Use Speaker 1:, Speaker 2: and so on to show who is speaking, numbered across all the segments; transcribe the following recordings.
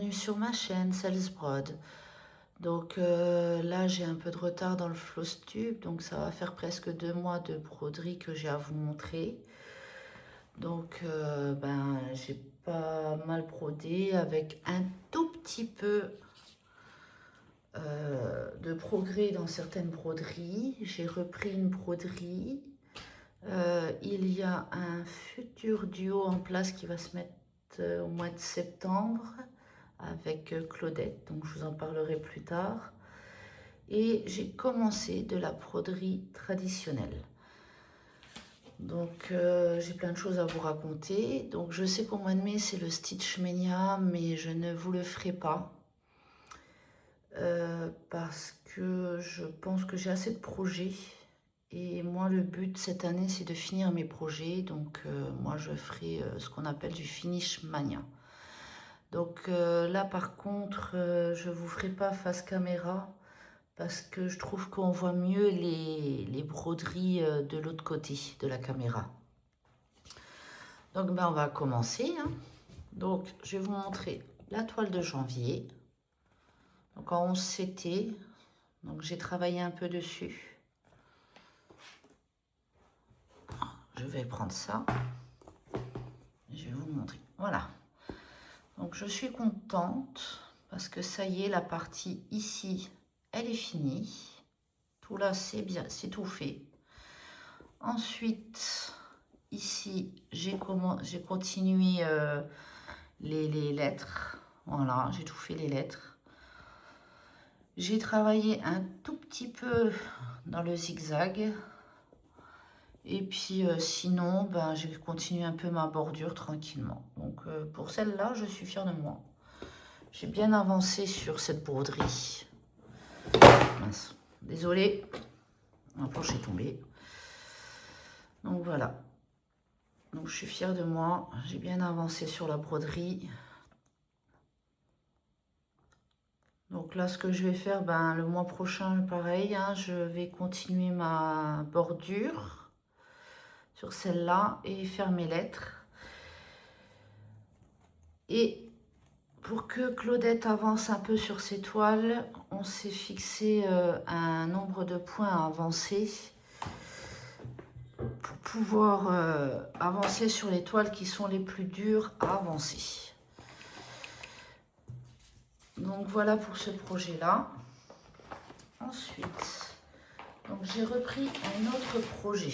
Speaker 1: bienvenue sur ma chaîne Selsbrod. Donc là j'ai un peu de retard dans le Flosstube, donc ça va faire presque 2 mois de broderie que j'ai à vous montrer. Donc j'ai pas mal brodé avec un tout petit peu de progrès dans certaines broderies. J'ai repris une broderie. Il y a un futur duo en place qui va se mettre au mois de septembre avec Claudette, donc je vous en parlerai plus tard. Et j'ai commencé de la broderie traditionnelle. Donc j'ai plein de choses à vous raconter. Donc je sais qu'au mois de mai c'est le Stitch Mania, mais je ne vous le ferai pas. Parce que je pense que j'ai assez de projets. Et moi le but cette année c'est de finir mes projets. Donc moi je ferai ce qu'on appelle du Finish Mania. Donc là par contre je vous ferai pas face caméra parce que je trouve qu'on voit mieux les broderies de l'autre côté de la caméra. Donc on va commencer, hein. Donc je vais vous montrer la toile de janvier. Donc en 11 CT, donc j'ai travaillé un peu dessus. Je vais prendre ça. Je vais vous montrer. Voilà. Donc je suis contente parce que ça y est, la partie ici, elle est finie. Tout là, c'est bien, c'est tout fait. Ensuite, ici, j'ai continué les lettres. Voilà, j'ai tout fait les lettres. J'ai travaillé un tout petit peu dans le zigzag. Et puis sinon, j'ai continué un peu ma bordure tranquillement. Donc pour celle-là, je suis fière de moi. J'ai bien avancé sur cette broderie. Mince, désolée, ma planche est tombée. Donc voilà. Donc je suis fière de moi. J'ai bien avancé sur la broderie. Donc là, ce que je vais faire, le mois prochain, pareil, hein, je vais continuer ma bordure sur celle-là et faire mes lettres. Et pour que Claudette avance un peu sur ses toiles, on s'est fixé un nombre de points à avancer pour pouvoir avancer sur les toiles qui sont les plus dures à avancer. Donc voilà pour ce projet-là. Ensuite, j'ai repris un autre projet.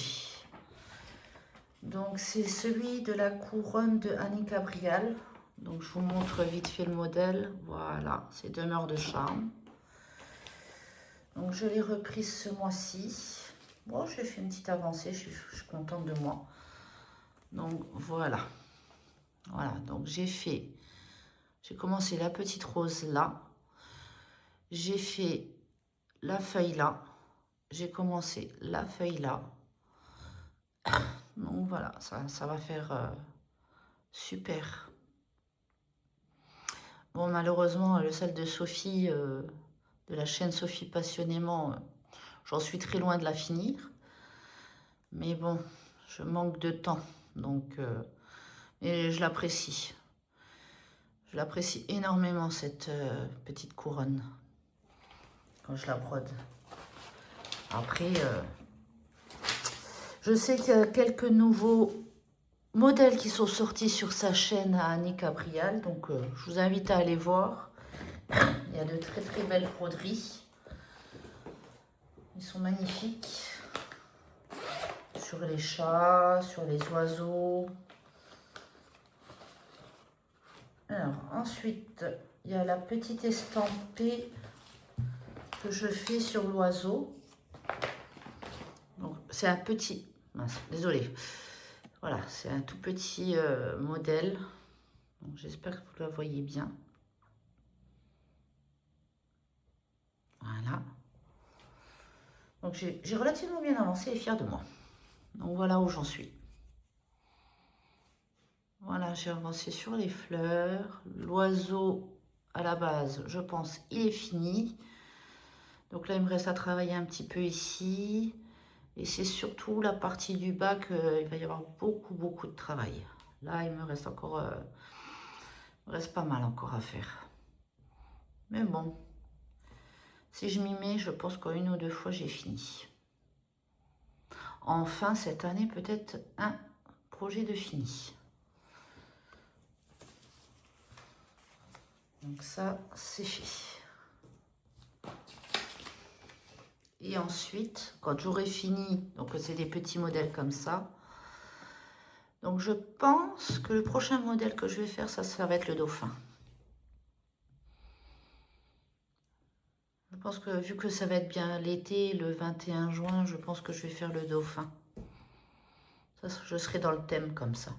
Speaker 1: Donc c'est celui de la couronne de Annie Cabrial. Donc je vous montre vite fait le modèle. Voilà, c'est Demeure de charme. Donc je l'ai reprise ce mois-ci. Bon, j'ai fait une petite avancée, je suis contente de moi. Donc voilà. Voilà, donc j'ai commencé la petite rose là. J'ai fait la feuille là. J'ai commencé la feuille là. Donc voilà, ça va faire super. Bon, malheureusement, le celle de Sophie, de la chaîne Sophie Passionnément, j'en suis très loin de la finir. Mais bon, je manque de temps. Donc, mais je l'apprécie. Je l'apprécie énormément, cette petite couronne, quand je la brode. Après, je sais qu'il y a quelques nouveaux modèles qui sont sortis sur sa chaîne à Annie Cabrial. Donc, je vous invite à aller voir. Il y a de très très belles broderies. Ils sont magnifiques. Sur les chats, sur les oiseaux. Alors, ensuite, il y a la petite estampée que je fais sur l'oiseau. Donc, c'est un petit... Mince, désolé. Voilà, c'est un tout petit modèle. J'espère que vous la voyez bien. Voilà. Donc, j'ai relativement bien avancé et fière de moi. Donc, voilà où j'en suis. Voilà, j'ai avancé sur les fleurs. L'oiseau, à la base, je pense, il est fini. Donc là, il me reste à travailler un petit peu ici. Et c'est surtout la partie du bas qu'il va y avoir beaucoup de travail. Là, il me reste encore... il me reste pas mal encore à faire. Mais bon, si je m'y mets, je pense qu'une ou deux fois, j'ai fini. Enfin, cette année, peut-être un projet de fini. Donc ça, c'est fait. Et ensuite, quand j'aurai fini, donc c'est des petits modèles comme ça. Donc je pense que le prochain modèle que je vais faire, ça va être le dauphin. Je pense que vu que ça va être bien l'été, le 21 juin, je pense que je vais faire le dauphin. Ça, je serai dans le thème comme ça.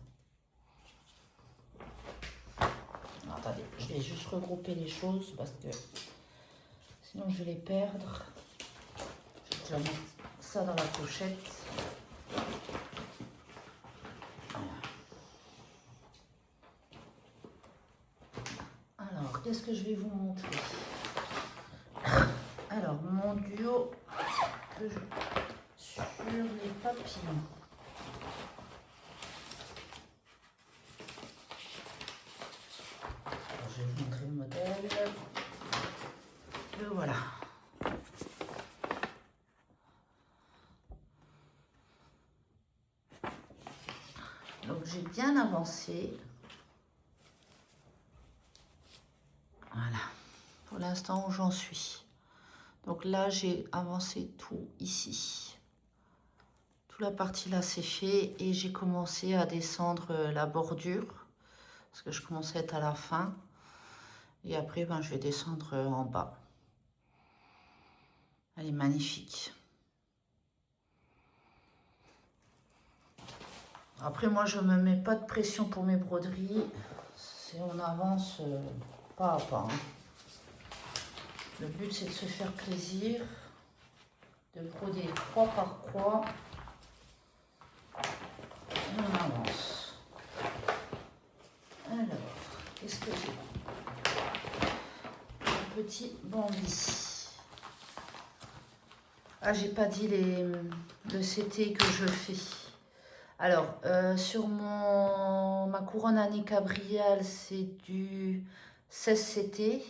Speaker 1: Alors, attendez, je vais juste regrouper les choses parce que sinon je vais les perdre. Je vais mettre ça dans la pochette. Alors, qu'est-ce que je vais vous montrer? Alors, mon duo sur les papillons. Alors, je vais vous montrer le modèle. Le voilà. Donc, j'ai bien avancé. Voilà. Pour l'instant où j'en suis. Donc là, j'ai avancé tout ici. Toute la partie là, c'est fait. Et j'ai commencé à descendre la bordure. Parce que je commençais à être à la fin. Et après, ben, je vais descendre en bas. Elle est magnifique. Après, moi, je ne me mets pas de pression pour mes broderies. On avance pas à pas. Hein. Le but, c'est de se faire plaisir. De broder croix par croix. Et on avance. Alors, qu'est-ce que j'ai? Un petit Bambi. Ah, j'ai pas dit le CT que je fais. Alors, sur ma couronne Annick Cabrial, c'est du 16 CT.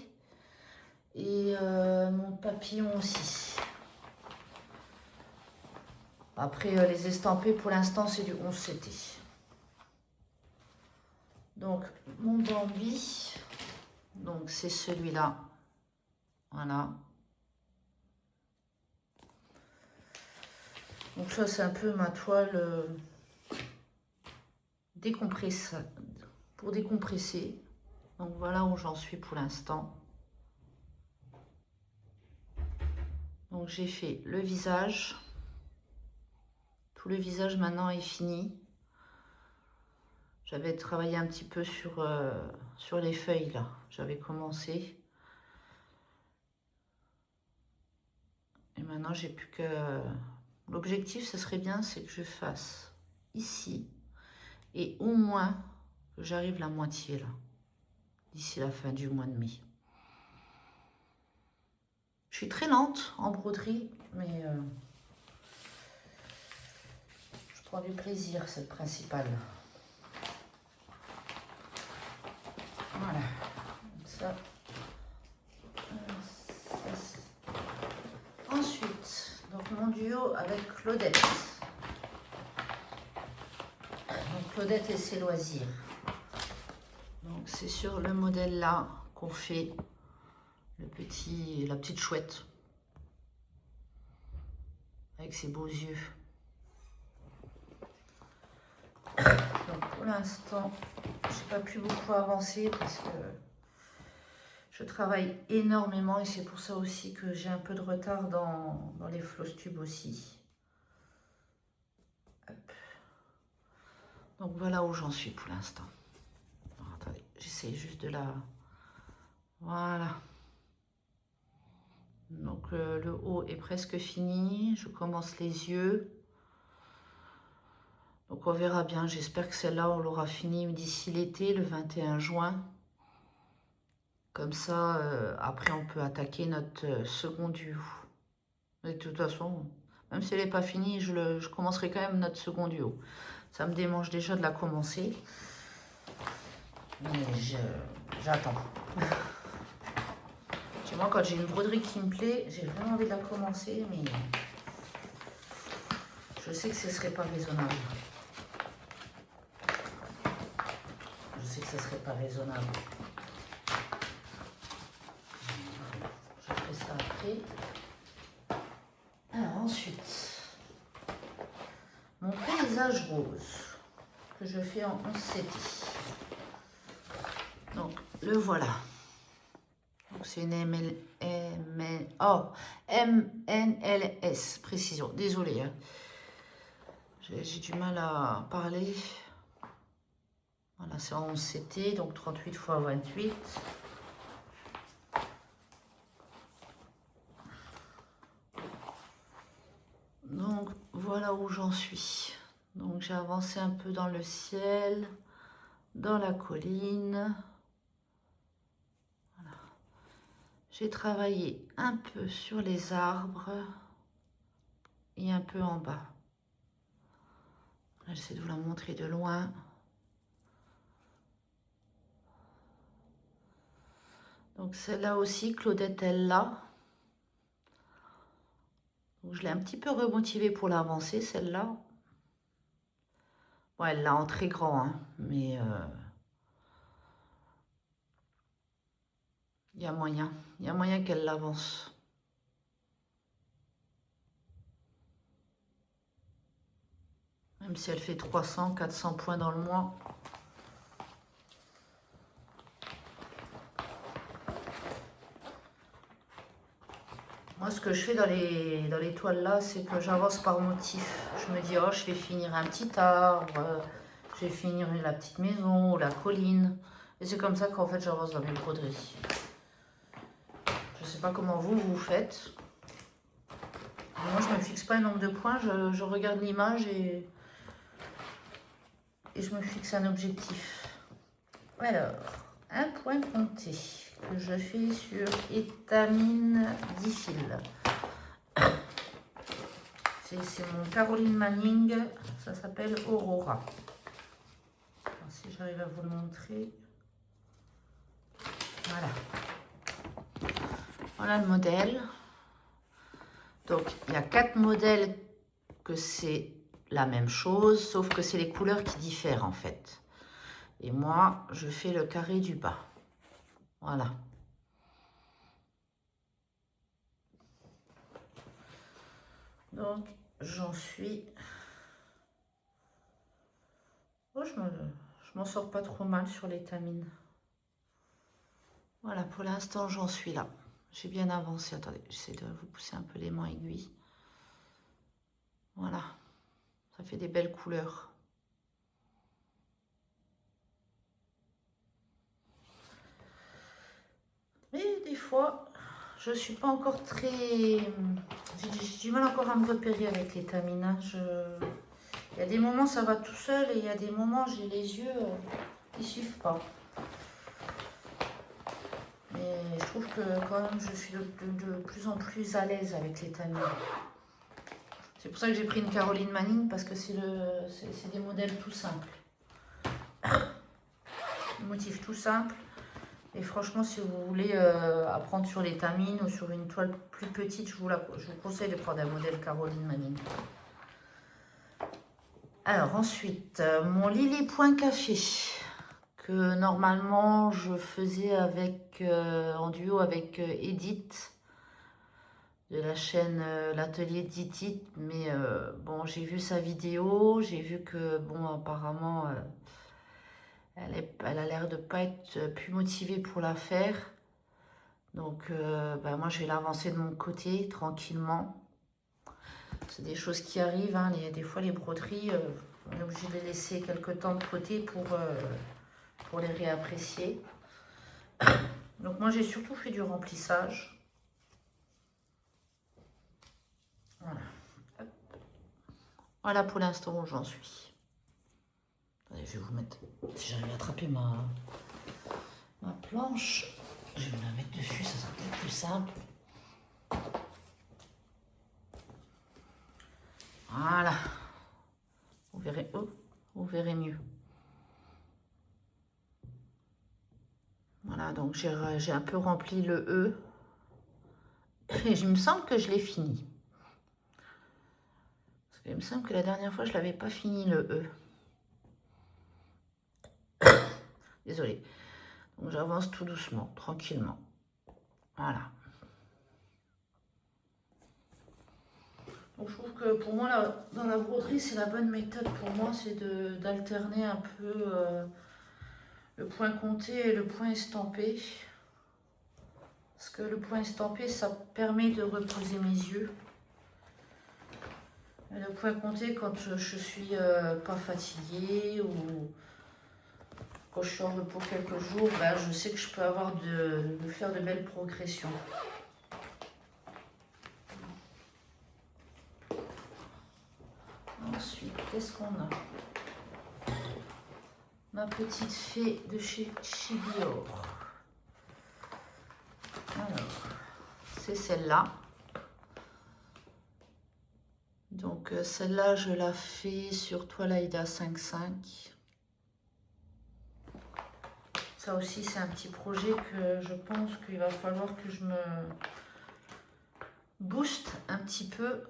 Speaker 1: Et mon papillon aussi. Après, les estampés, pour l'instant, c'est du 11 CT. Donc, mon Bambi, donc c'est celui-là. Voilà. Donc ça, c'est un peu ma toile pour décompresser. Donc voilà où j'en suis pour l'instant. Donc j'ai fait le visage. Tout le visage maintenant est fini. J'avais travaillé un petit peu sur les feuilles là. J'avais commencé. Et maintenant j'ai plus que... L'objectif, ce serait bien, c'est que je fasse ici. Et au moins que j'arrive la moitié là. D'ici la fin du mois de mai. Je suis très lente en broderie, mais je prends du plaisir, c'est le principal. Voilà. Ça, ensuite, donc mon duo avec Claudette. Donc Claudette et ses loisirs. Donc c'est sur le modèle là qu'on fait la petite chouette. Avec ses beaux yeux. Donc pour l'instant, je n'ai pas pu beaucoup avancer parce que je travaille énormément et c'est pour ça aussi que j'ai un peu de retard dans les floss tubes aussi. Hop. Donc voilà où j'en suis pour l'instant. Attendez, j'essaie juste de la... Voilà. Donc le haut est presque fini. Je commence les yeux. Donc on verra bien. J'espère que celle-là, on l'aura fini d'ici l'été, le 21 juin. Comme ça, après, on peut attaquer notre second duo. Mais de toute façon, même si elle n'est pas finie, je commencerai quand même notre second duo. Ça me démange déjà de la commencer. Mais j'attends. Moi, quand j'ai une broderie qui me plaît, j'ai vraiment envie de la commencer, mais je sais que ce ne serait pas raisonnable. Je sais que ce ne serait pas raisonnable. Je ferai ça après. Alors ensuite, mon paysage rose que je fais en 11 CT. Donc le voilà. Donc c'est une MNLS, précision. Désolée, hein. J'ai du mal à parler. Voilà, c'est en 11 CT, donc 38 x 28. Donc voilà où j'en suis. Donc j'ai avancé un peu dans le ciel, dans la colline. Voilà. J'ai travaillé un peu sur les arbres et un peu en bas. J'essaie de vous la montrer de loin. Donc celle-là aussi, Claudette, elle l'a. Donc je l'ai un petit peu remotivée pour l'avancer, celle-là. Bon, elle l'a en très grand, hein, mais il y a moyen qu'elle l'avance. Même si elle fait 300, 400 points dans le mois. Moi, ce que je fais dans les toiles là, c'est que j'avance par motif. Je me dis, oh, je vais finir un petit arbre, je vais finir la petite maison ou la colline. Et c'est comme ça qu'en fait, j'avance dans mes broderies. Je ne sais pas comment vous faites. Moi, je ne me fixe pas un nombre de points, je regarde l'image et je me fixe un objectif. Alors, un point compté que je fais sur étamine 10 fils. C'est mon Caroline Manning, ça s'appelle Aurora. Alors, si j'arrive à vous le montrer. Voilà. Voilà le modèle. Donc, il y a 4 modèles que c'est la même chose, sauf que c'est les couleurs qui diffèrent en fait. Et moi, je fais le carré du bas. Voilà. Donc, j'en suis... Oh, je m'en sors pas trop mal sur l'étamine. Voilà, pour l'instant, j'en suis là. J'ai bien avancé. Attendez, j'essaie de vous pousser un peu les mains aiguilles. Voilà. Ça fait des belles couleurs. Mais des fois, je ne suis pas encore très... J'ai du mal encore à me repérer avec l'étamine. Il y a des moments, ça va tout seul et il y a des moments, j'ai les yeux, ils ne suivent pas. Mais je trouve que quand même, je suis de plus en plus à l'aise avec l'étamine. C'est pour ça que j'ai pris une Caroline Manning, parce que c'est des modèles tout simples. Des motifs tout simples. Et franchement, si vous voulez apprendre sur l'étamine ou sur une toile plus petite, je vous conseille de prendre un modèle Caroline Manning. Alors ensuite, mon Lily Point Café, que normalement je faisais en duo avec Edith, de la chaîne l'atelier d'Edith, mais bon, j'ai vu sa vidéo, j'ai vu que bon, apparemment elle a l'air de pas être plus motivée pour la faire. Donc ben, moi je vais l'avancer de mon côté tranquillement. C'est des choses qui arrivent, hein. Des fois les broderies, on est obligé de les laisser quelques temps de côté pour les réapprécier. Donc moi j'ai surtout fait du remplissage. Voilà. Hop. Voilà pour l'instant où j'en suis. Attendez, je vais vous mettre, si j'arrive à attraper ma planche, je vais me la mettre dessus, ça sera peut-être plus simple. Voilà. Vous verrez mieux. Voilà, donc j'ai un peu rempli le E. Et il me semble que je l'ai fini. Parce qu'il me semble que la dernière fois, je ne l'avais pas fini le E. Désolée. Donc j'avance tout doucement, tranquillement. Voilà. Donc je trouve que pour moi, là, dans la broderie, c'est la bonne méthode pour moi, c'est d'alterner un peu le point compté et le point estampé. Parce que le point estampé, ça permet de reposer mes yeux. Et le point compté, quand je suis pas fatiguée ou quand je suis en repos quelques jours, ben, je sais que je peux avoir de faire de belles progressions. Ensuite, qu'est-ce qu'on a? Ma petite fée de chez Chibior. Alors, c'est celle-là. Donc celle-là, je la fais sur toile Aida 5,5. Ça aussi, c'est un petit projet que je pense qu'il va falloir que je me booste un petit peu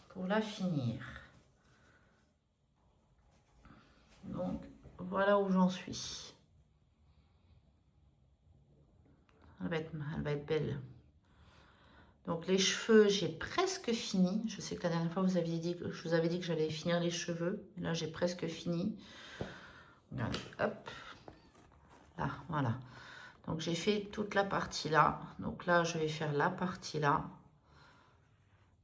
Speaker 1: pour la finir. Donc, voilà où j'en suis. Elle va être belle. Donc, les cheveux, j'ai presque fini. Je sais que la dernière fois, je vous avais dit que j'allais finir les cheveux. Là, j'ai presque fini. Regardez, hop. Là, voilà. Donc, j'ai fait toute la partie là. Donc là, je vais faire la partie là.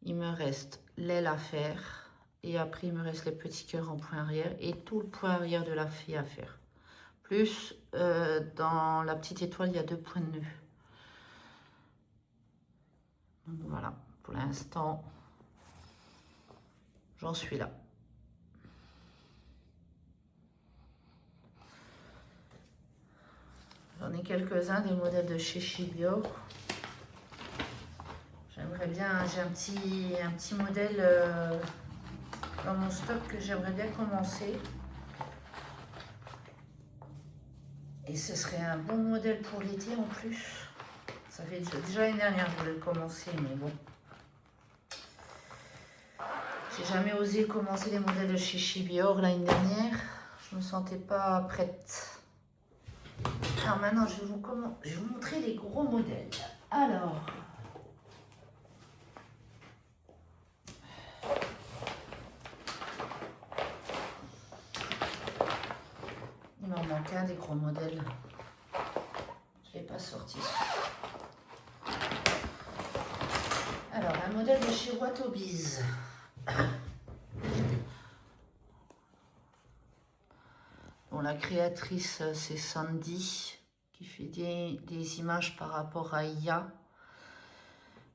Speaker 1: Il me reste l'aile à faire. Et après, il me reste les petits cœurs en point arrière. Et tout le point arrière de la fée à faire. Plus, dans la petite étoile, il y a 2 points de nœud. Donc voilà, pour l'instant, j'en suis là. J'en ai quelques-uns des modèles de chez Chibior. J'aimerais bien, j'ai un petit modèle dans mon stock que j'aimerais bien commencer. Et ce serait un bon modèle pour l'été en plus. Ça fait déjà l'année dernière que je voulais le commencer, mais bon. J'ai jamais osé commencer les modèles de chez Chibior l'année dernière. Je me sentais pas prête. Alors maintenant, je vais vous montrer les gros modèles. Alors, il m'en manque un des gros modèles. Je ne l'ai pas sorti. Alors, un modèle de chez Watobiz. Bon, la créatrice, c'est Sandy, qui fait des images par rapport à IA.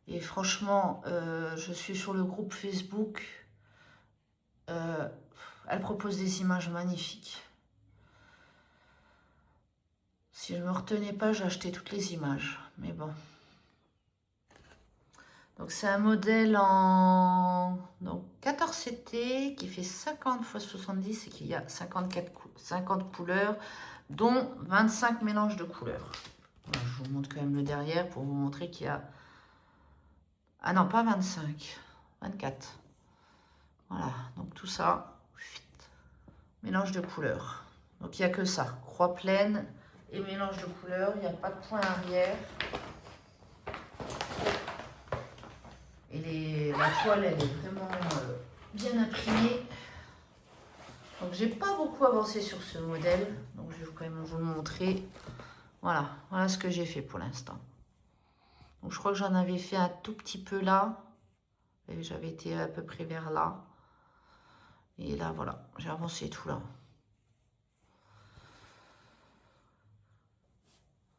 Speaker 1: Et franchement, je suis sur le groupe Facebook. Elle propose des images magnifiques. Si je ne me retenais pas, j'achetais toutes les images. Mais bon. Donc c'est un modèle en 14 CT qui fait 50 x 70 et qui a 50 couleurs, dont 25 mélanges de couleurs. Voilà, je vous montre quand même le derrière pour vous montrer qu'il y a... Ah non, pas 25, 24. Voilà, donc tout ça, mélange de couleurs. Donc il n'y a que ça, croix pleine et mélange de couleurs, il n'y a pas de point arrière. Et la toile, elle est vraiment bien imprimée. Donc, j'ai pas beaucoup avancé sur ce modèle. Donc, je vais quand même vous le montrer. Voilà, voilà ce que j'ai fait pour l'instant. Donc, je crois que j'en avais fait un tout petit peu là. J'avais été à peu près vers là. Et là, voilà, j'ai avancé tout là.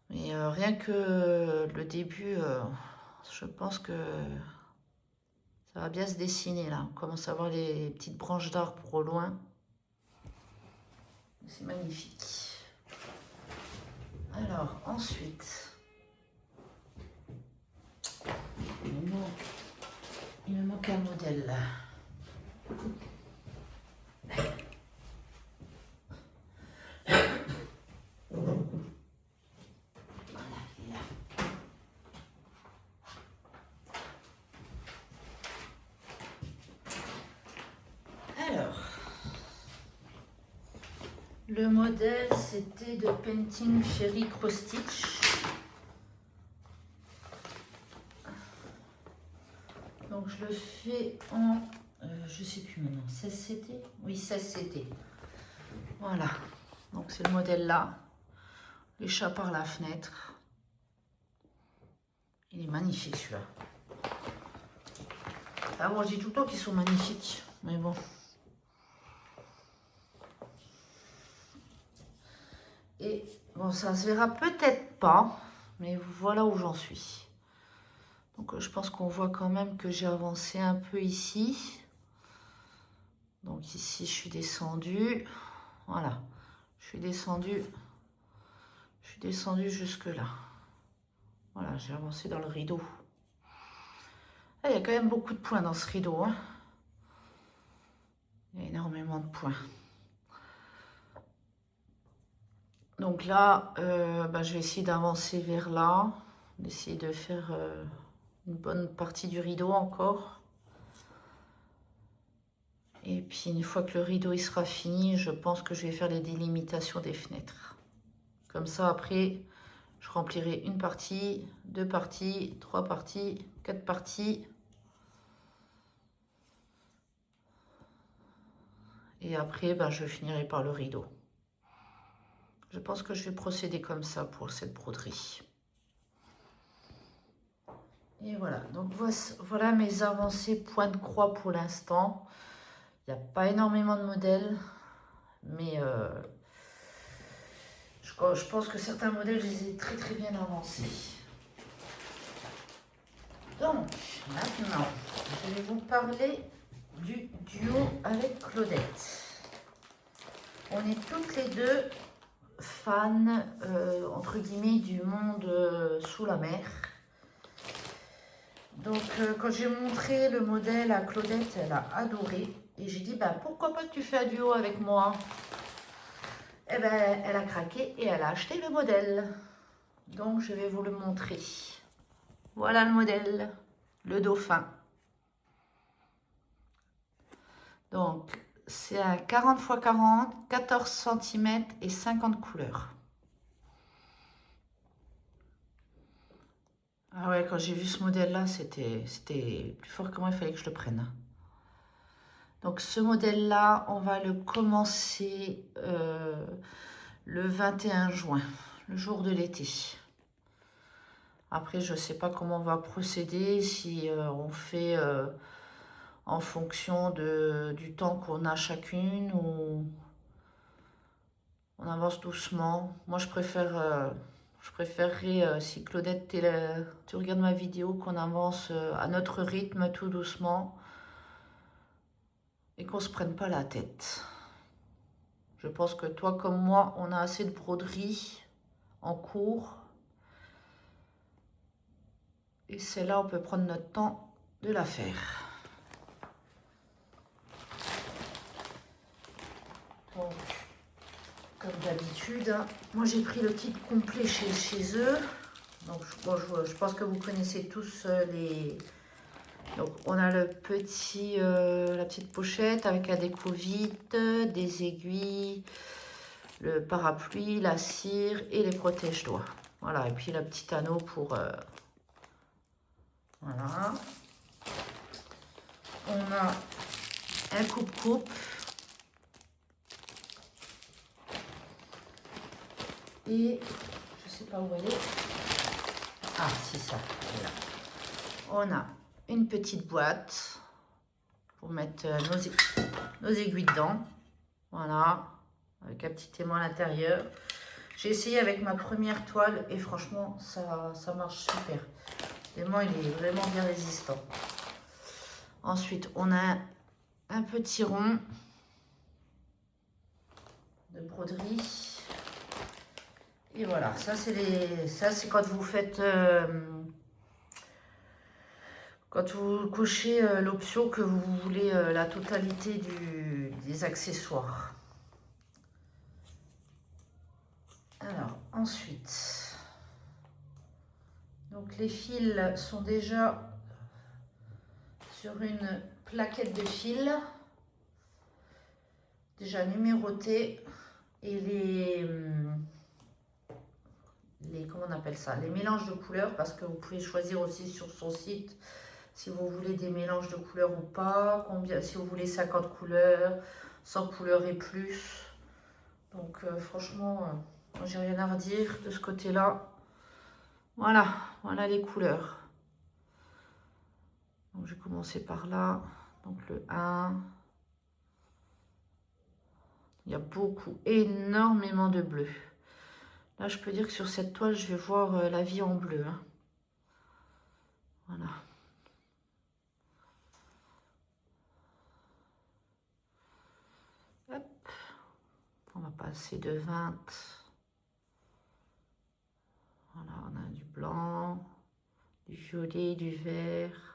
Speaker 1: Mais rien que le début, je pense que ça va bien se dessiner là. On commence à voir les petites branches d'arbres au loin. C'est magnifique. Alors, ensuite, il me manque un modèle là. Voilà, il est là. Le modèle, c'était de Painting Fairy Cross Stitch. Donc je le fais en, je sais plus maintenant, 16 CT? Oui, 16 CT. Voilà, donc c'est le modèle là. Les chats par la fenêtre. Il est magnifique celui-là. Ah bon, je dis tout le temps qu'ils sont magnifiques, mais bon. Et bon, ça se verra peut-être pas, mais voilà où j'en suis. Donc je pense qu'on voit quand même que j'ai avancé un peu ici. Donc ici je suis descendue. Voilà. Je suis descendue jusque là. Voilà, j'ai avancé dans le rideau. Ah, il y a quand même beaucoup de points dans ce rideau, hein. Il y a énormément de points. Donc là, je vais essayer d'avancer vers là, d'essayer de faire une bonne partie du rideau encore. Et puis une fois que le rideau il sera fini, je pense que je vais faire les délimitations des fenêtres. Comme ça, après, je remplirai une partie, 2 parties, 3 parties, 4 parties. Et après, je finirai par le rideau. Je pense que je vais procéder comme ça pour cette broderie. Et voilà, donc voilà mes avancées point de croix pour l'instant. Il n'y a pas énormément de modèles, mais je pense que certains modèles, je les ai très très bien avancés. Donc, maintenant, je vais vous parler du duo avec Claudette. On est toutes les deux fans, entre guillemets, du monde sous la mer. Donc, quand j'ai montré le modèle à Claudette, elle a adoré. Et j'ai dit, pourquoi pas que tu fais un duo avec moi? Eh ben, elle a craqué et elle a acheté le modèle. Donc, je vais vous le montrer. Voilà le modèle, le dauphin. Donc, c'est un 40 x 40, 14 cm et 50 couleurs. Ah ouais, quand j'ai vu ce modèle-là, c'était plus fort que moi, il fallait que je le prenne. Donc, ce modèle-là, on va le commencer le 21 juin, le jour de l'été. Après, je ne sais pas comment on va procéder, si on fait en fonction du temps qu'on a chacune ou on avance doucement. Moi, je préférerais, si Claudette, tu regardes ma vidéo, qu'on avance à notre rythme, tout doucement, et qu'on ne se prenne pas la tête. Je pense que toi comme moi, on a assez de broderie en cours. Et celle-là, on peut prendre notre temps de la faire. Donc, comme d'habitude, hein, moi j'ai pris le kit complet chez eux. Donc, je pense que vous connaissez tous les... Donc, on a la petite pochette avec la déco vite, des aiguilles, le parapluie, la cire et les protège-doigts. Voilà, et puis la petite anneau pour... voilà. On a un coupe-coupe. Et je sais pas où elle est. Ah, c'est ça. Là. On a une petite boîte pour mettre nos aiguilles dedans. Voilà, avec un petit aimant à l'intérieur. J'ai essayé avec ma première toile et franchement, ça marche super. L'aimant, il est vraiment bien résistant. Ensuite, on a un petit rond de broderie. Et voilà, ça c'est quand vous faites... quand vous cochez l'option que vous voulez la totalité des accessoires. Alors, ensuite, donc les fils sont déjà sur une plaquette de fils, déjà numérotée. et comment on appelle ça, les mélanges de couleurs, parce que vous pouvez choisir aussi sur son site si vous voulez des mélanges de couleurs ou pas, combien, si vous voulez 50 couleurs, 100 couleurs et plus. Donc franchement, j'ai rien à redire de ce côté-là. Voilà, voilà les couleurs. Donc je vais commencer par là. Donc le 1. Il y a beaucoup, énormément de bleu. Là, je peux dire que sur cette toile, je vais voir la vie en bleu. Hein. Voilà. Hop. On va passer de 20. Voilà, on a du blanc, du violet, du vert.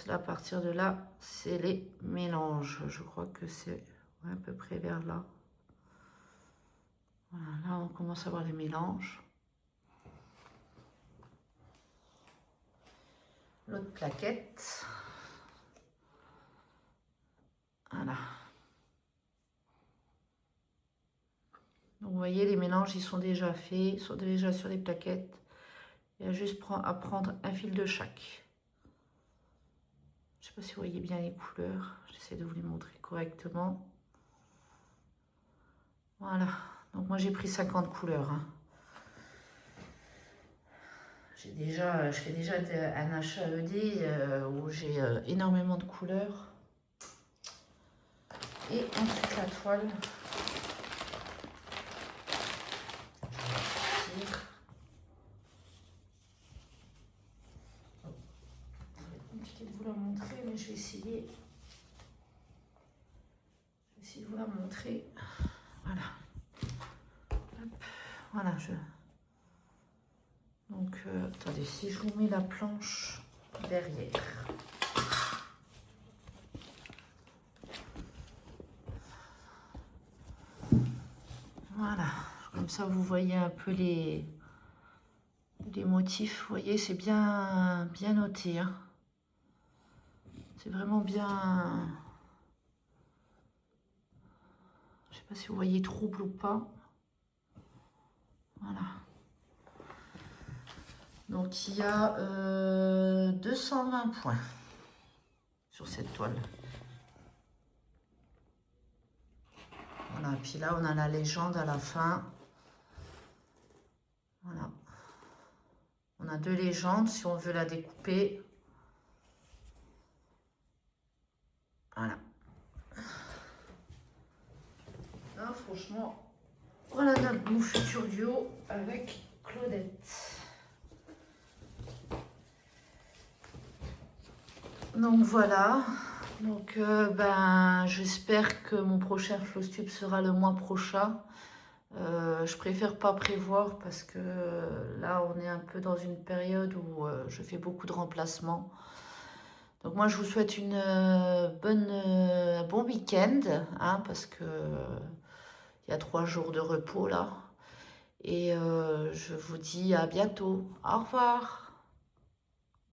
Speaker 1: Là, à partir de là, c'est les mélanges. Je crois que c'est à peu près vers là. Voilà, là, on commence à voir les mélanges. L'autre plaquette. Voilà. Donc, vous voyez, les mélanges, ils sont déjà faits, ils sont déjà sur les plaquettes. Il y a juste à prendre un fil de chaque. Je ne sais pas si vous voyez bien les couleurs. J'essaie de vous les montrer correctement. Voilà. Donc, moi, j'ai pris 50 couleurs. Hein. Je fais déjà un achat ED où j'ai énormément de couleurs. Et ensuite, la toile. Compliqué de vous la montrer, mais je vais essayer. De vous la montrer. Voilà. Hop. Voilà, donc, attendez, si je vous mets la planche derrière. Voilà, comme ça vous voyez un peu les motifs. Vous voyez, c'est bien noté. Hein. C'est vraiment bien... Je ne sais pas si vous voyez trouble ou pas. Voilà. Donc, il y a 220 points sur cette toile. Voilà, puis là, on a la légende à la fin. Voilà. On a 2 légendes, si on veut la découper. Voilà. Là, franchement, voilà mon futur duo avec Claudette. Donc voilà. Donc j'espère que mon prochain Flosstube sera le mois prochain. Je préfère pas prévoir parce que là on est un peu dans une période où je fais beaucoup de remplacements. Donc moi je vous souhaite un bon week-end, hein, parce que il y a 3 jours de repos là. Et je vous dis à bientôt. Au revoir.